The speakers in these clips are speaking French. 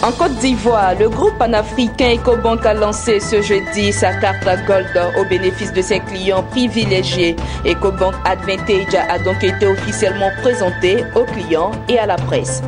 En Côte d'Ivoire, le groupe panafricain Ecobank a lancé ce jeudi sa carte Gold au bénéfice de ses clients privilégiés. Ecobank Advantage a donc été officiellement présenté aux clients et à la presse.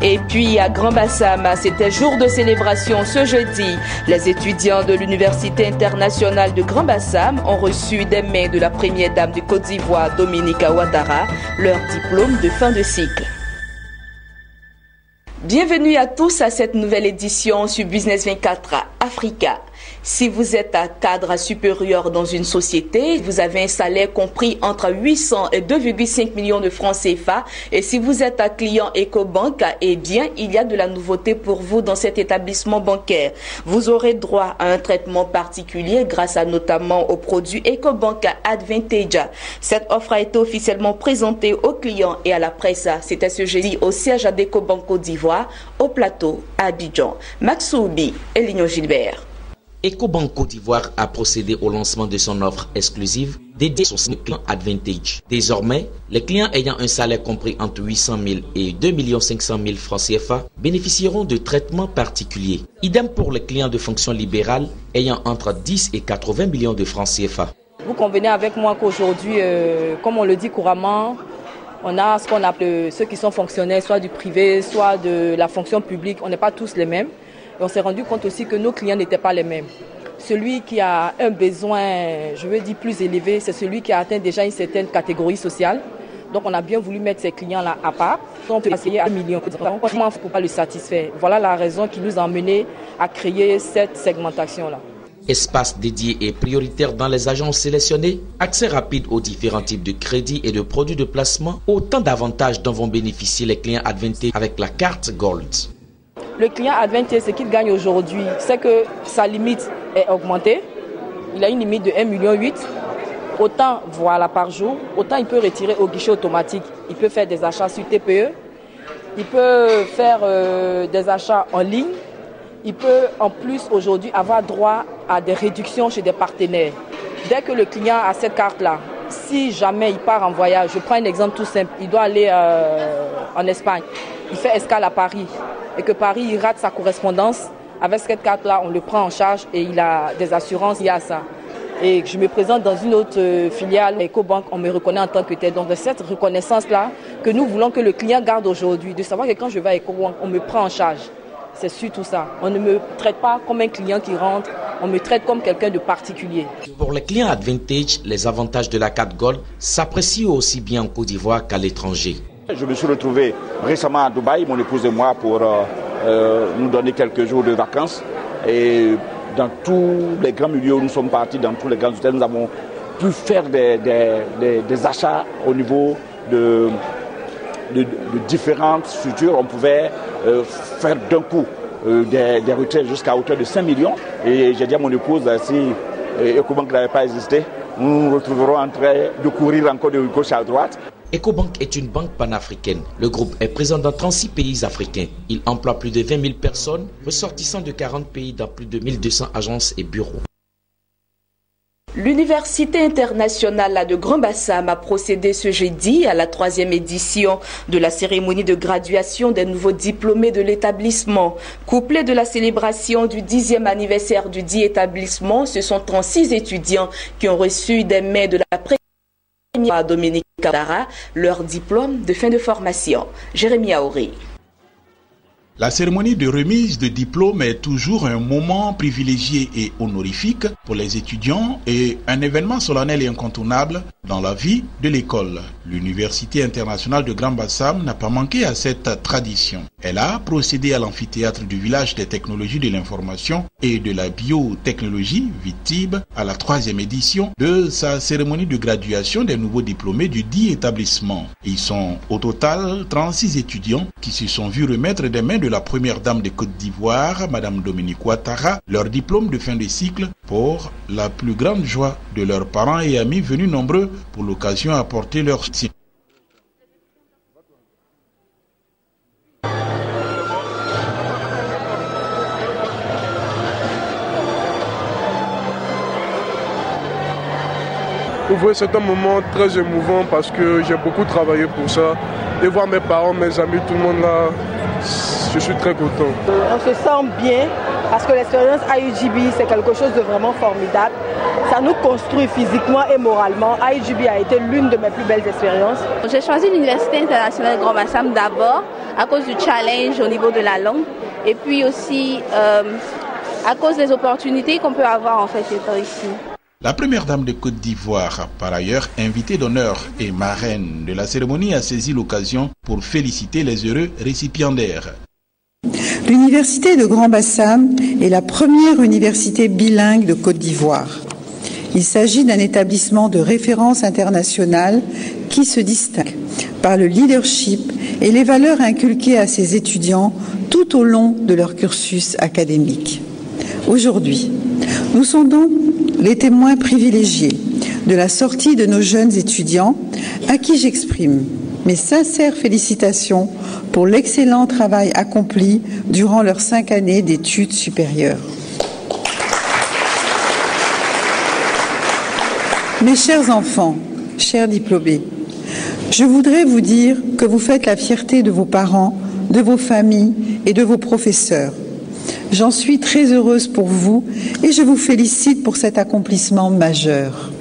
Et puis à Grand-Bassam, c'était jour de célébration ce jeudi. Les étudiants de l'Université internationale de Grand-Bassam ont reçu des mains de la première dame de Côte d'Ivoire, Dominique Ouattara, leur diplôme de fin de cycle. Bienvenue à tous à cette nouvelle édition sur Business 24 Africa. Si vous êtes à cadre supérieur dans une société, vous avez un salaire compris entre 800 et 2,5 millions de francs CFA. Et si vous êtes un client Ecobank, eh bien, il y a de la nouveauté pour vous dans cet établissement bancaire. Vous aurez droit à un traitement particulier grâce à notamment au produit Ecobank Advantage. Cette offre a été officiellement présentée aux clients et à la presse. C'était ce jeudi au siège d'Ecobank Côte d'Ivoire, au plateau à Abidjan. Maxoubi et Ligno Gilbert. Ecobank Côte d'Ivoire a procédé au lancement de son offre exclusive dédiée sur son client Advantage. Désormais, les clients ayant un salaire compris entre 800 000 et 2 500 000 francs CFA bénéficieront de traitements particuliers. Idem pour les clients de fonction libérale ayant entre 10 et 80 millions de francs CFA. Vous convenez avec moi qu'aujourd'hui, comme on le dit couramment, on a ce qu'on appelle ceux qui sont fonctionnaires, soit du privé, soit de la fonction publique. On n'est pas tous les mêmes. Et on s'est rendu compte aussi que nos clients n'étaient pas les mêmes. Celui qui a un besoin, je veux dire, plus élevé, c'est celui qui a atteint déjà une certaine catégorie sociale. Donc on a bien voulu mettre ces clients-là à part. On peut essayer à 1 million. Comment il ne faut pas le satisfaire? Voilà la raison qui nous a amené à créer cette segmentation-là. Espace dédié et prioritaire dans les agences sélectionnées, accès rapide aux différents types de crédits et de produits de placement, autant d'avantages dont vont bénéficier les clients Advantage avec la carte Gold. Le client Advantage, ce qu'il gagne aujourd'hui, c'est que sa limite est augmentée. Il a une limite de 1,8 million. Autant voilà par jour, autant il peut retirer au guichet automatique. Il peut faire des achats sur TPE. Il peut faire des achats en ligne. Il peut en plus aujourd'hui avoir droit à des réductions chez des partenaires. Dès que le client a cette carte-là, si jamais il part en voyage, je prends un exemple tout simple, il doit aller en Espagne, il fait escale à Paris et que Paris il rate sa correspondance, avec cette carte-là, on le prend en charge et il a des assurances, il y a ça. Et je me présente dans une autre filiale, Ecobank, on me reconnaît en tant que tel. Donc c'est cette reconnaissance-là que nous voulons que le client garde aujourd'hui, de savoir que quand je vais à Ecobank, on me prend en charge. C'est surtout ça. On ne me traite pas comme un client qui rentre, on me traite comme quelqu'un de particulier. Pour les clients Advantage, les avantages de la carte Gold s'apprécient aussi bien en Côte d'Ivoire qu'à l'étranger. Je me suis retrouvé récemment à Dubaï, mon épouse et moi, pour nous donner quelques jours de vacances. Et dans tous les grands milieux où nous sommes partis, dans tous les grands hôtels, nous avons pu faire des achats au niveau de différentes structures. On pouvait faire d'un coup des retraits jusqu'à hauteur de 5 millions. Et j'ai dit à mon épouse, si Ecobank n'avait pas existé, nous nous retrouverons en train de courir encore de gauche à droite. Ecobank est une banque panafricaine. Le groupe est présent dans 36 pays africains. Il emploie plus de 20 000 personnes, ressortissant de 40 pays dans plus de 1200 agences et bureaux. L'Université internationale de Grand-Bassam a procédé ce jeudi à la 3e édition de la cérémonie de graduation des nouveaux diplômés de l'établissement. Couplé de la célébration du 10e anniversaire du dit établissement, ce sont 36 étudiants qui ont reçu des mains de la première Dominique Ouattara leur diplôme de fin de formation. Jérémy Aouri. La cérémonie de remise de diplôme est toujours un moment privilégié et honorifique pour les étudiants et un événement solennel et incontournable dans la vie de l'école. L'Université internationale de Grand-Bassam n'a pas manqué à cette tradition. Elle a procédé à l'amphithéâtre du village des technologies de l'information et de la biotechnologie, VITIB, à la 3e édition de sa cérémonie de graduation des nouveaux diplômés du dit établissement. Ils sont au total 36 étudiants qui se sont vus remettre des mains de la première dame de Côte d'Ivoire, Madame Dominique Ouattara, leur diplôme de fin de cycle pour la plus grande joie de leurs parents et amis venus nombreux pour l'occasion apporter leur soutien. Vous voyez, c'est un moment très émouvant parce que j'ai beaucoup travaillé pour ça. De voir mes parents, mes amis, tout le monde là, je suis très content. On se sent bien parce que l'expérience IUGB, c'est quelque chose de vraiment formidable. Ça nous construit physiquement et moralement. IUGB a été l'une de mes plus belles expériences. J'ai choisi l'Université internationale de Grand Bassam d'abord à cause du challenge au niveau de la langue et puis aussi à cause des opportunités qu'on peut avoir en fait étant ici. La première dame de Côte d'Ivoire, par ailleurs invitée d'honneur et marraine de la cérémonie, a saisi l'occasion pour féliciter les heureux récipiendaires. L'Université de Grand Bassam est la première université bilingue de Côte d'Ivoire. Il s'agit d'un établissement de référence internationale qui se distingue par le leadership et les valeurs inculquées à ses étudiants tout au long de leur cursus académique. Aujourd'hui, nous sommes donc les témoins privilégiés de la sortie de nos jeunes étudiants à qui j'exprime mes sincères félicitations pour l'excellent travail accompli durant leurs 5 années d'études supérieures. Mes chers enfants, chers diplômés, je voudrais vous dire que vous faites la fierté de vos parents, de vos familles et de vos professeurs. J'en suis très heureuse pour vous et je vous félicite pour cet accomplissement majeur.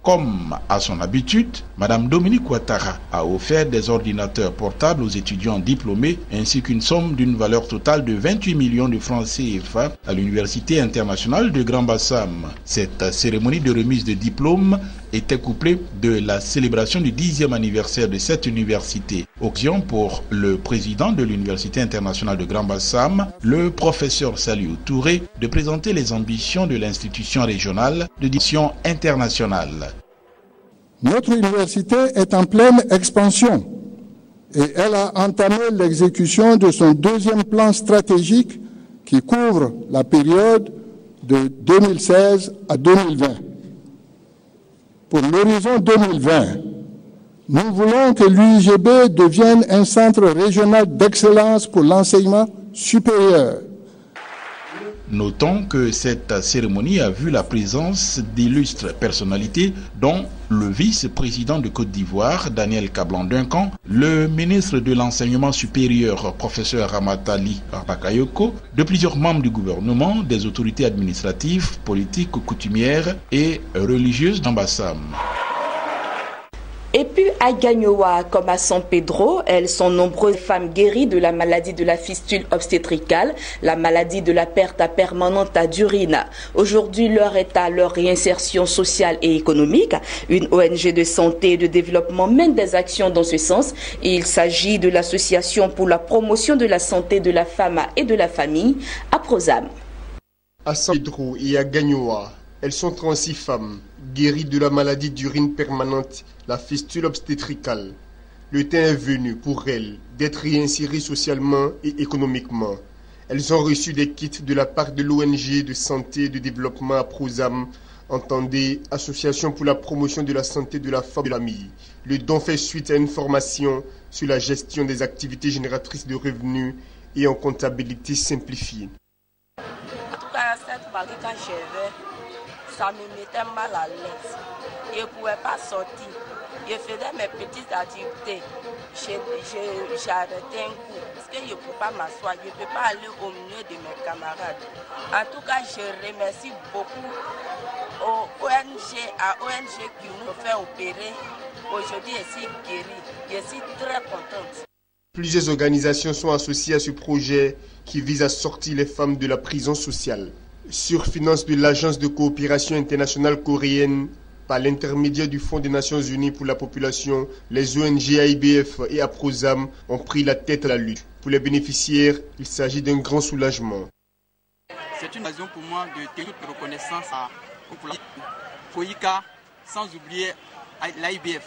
Comme à son habitude, Mme Dominique Ouattara a offert des ordinateurs portables aux étudiants diplômés ainsi qu'une somme d'une valeur totale de 28 millions de francs CFA à l'Université internationale de Grand Bassam. Cette cérémonie de remise de diplôme était couplée de la célébration du 10e anniversaire de cette université. Occasion pour le président de l'Université internationale de Grand Bassam, le professeur Saliou Touré, de présenter les ambitions de l'institution régionale de division internationale. Notre université est en pleine expansion et elle a entamé l'exécution de son 2e plan stratégique qui couvre la période de 2016 à 2020. Pour l'horizon 2020, nous voulons que l'UIGB devienne un centre régional d'excellence pour l'enseignement supérieur. Notons que cette cérémonie a vu la présence d'illustres personnalités dont le vice-président de Côte d'Ivoire, Daniel Kablan-Duncan, le ministre de l'Enseignement supérieur, professeur Ramatali Bakayoko, de plusieurs membres du gouvernement, des autorités administratives, politiques, coutumières et religieuses d'Ambassam. Et puis à Gagnoa comme à San Pedro, elles sont nombreuses femmes guéries de la maladie de la fistule obstétricale, la maladie de la perte permanente d'urine. Aujourd'hui, l'heure est à leur réinsertion sociale et économique. Une ONG de santé et de développement mène des actions dans ce sens. Il s'agit de l'Association pour la promotion de la santé de la femme et de la famille, APROSAM. À San Pedro et à Gagnoa, elles sont 36 femmes guéries de la maladie d'urine permanente, la fistule obstétricale. Le temps est venu pour elles d'être réinsérées socialement et économiquement. Elles ont reçu des kits de la part de l'ONG de santé et de développement APROSAM, entendez Association pour la promotion de la santé de la femme et de la famille. Le don fait suite à une formation sur la gestion des activités génératrices de revenus et en comptabilité simplifiée. En tout cas, cette maladie, quand je vais, ça me mettait mal à l'aise. Je ne pouvais pas sortir. Je faisais mes petites activités. J'arrêtais un coup parce que je ne peux pas m'asseoir. Je ne peux pas aller au milieu de mes camarades. En tout cas, je remercie beaucoup aux ONG qui nous ont fait opérer. Aujourd'hui, je suis guérie. Je suis très contente. Plusieurs organisations sont associées à ce projet qui vise à sortir les femmes de la prison sociale. Sur finance de l'Agence de coopération internationale coréenne, par l'intermédiaire du Fonds des Nations Unies pour la population, les ONG AIBF et APROSAM ont pris la tête à la lutte. Pour les bénéficiaires, il s'agit d'un grand soulagement. C'est une occasion pour moi de tenir toute reconnaissance à FOICA, sans oublier l'AIBF,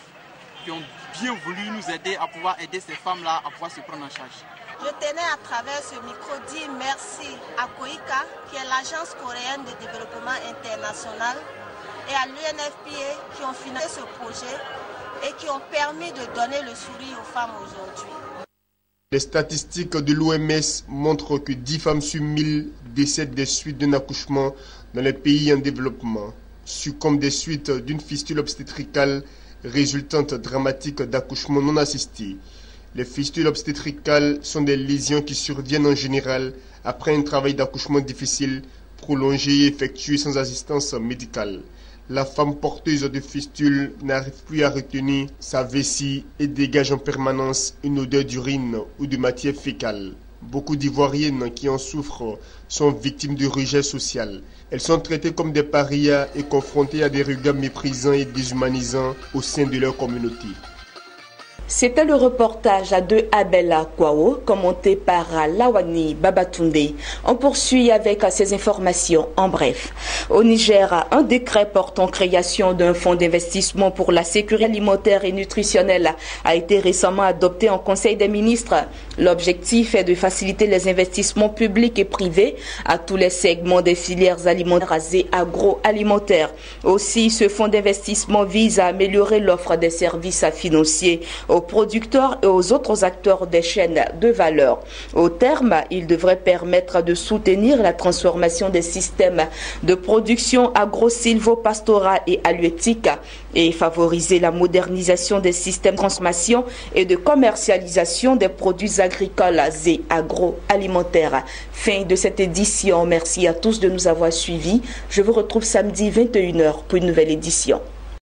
qui ont bien voulu nous aider à pouvoir aider ces femmes-là à pouvoir se prendre en charge. Je tenais à travers ce micro dire merci à COICA, qui est l'agence coréenne de développement international, et à l'UNFPA qui ont financé ce projet et qui ont permis de donner le sourire aux femmes aujourd'hui. Les statistiques de l'OMS montrent que 10 femmes sur 1000 décèdent des suites d'un accouchement dans les pays en développement, succombent des suites d'une fistule obstétricale résultante dramatique d'accouchements non assistés. Les fistules obstétricales sont des lésions qui surviennent en général après un travail d'accouchement difficile, prolongé et effectué sans assistance médicale. La femme porteuse de fistules n'arrive plus à retenir sa vessie et dégage en permanence une odeur d'urine ou de matière fécale. Beaucoup d'Ivoiriennes qui en souffrent sont victimes de rejet social. Elles sont traitées comme des parias et confrontées à des regards méprisants et déshumanisants au sein de leur communauté. C'était le reportage de Abella Kwao, commenté par Lawani Babatunde. On poursuit avec ces informations en bref. Au Niger, un décret portant création d'un fonds d'investissement pour la sécurité alimentaire et nutritionnelle a été récemment adopté en Conseil des ministres. L'objectif est de faciliter les investissements publics et privés à tous les segments des filières alimentaires et agroalimentaires. Aussi, ce fonds d'investissement vise à améliorer l'offre des services financiers aux producteurs et aux autres acteurs des chaînes de valeur. Au terme, il devrait permettre de soutenir la transformation des systèmes de production agro-silvo-pastorale et halieutique et favoriser la modernisation des systèmes de transformation et de commercialisation des produits agricoles et agroalimentaires. Fin de cette édition. Merci à tous de nous avoir suivis. Je vous retrouve samedi 21h pour une nouvelle édition.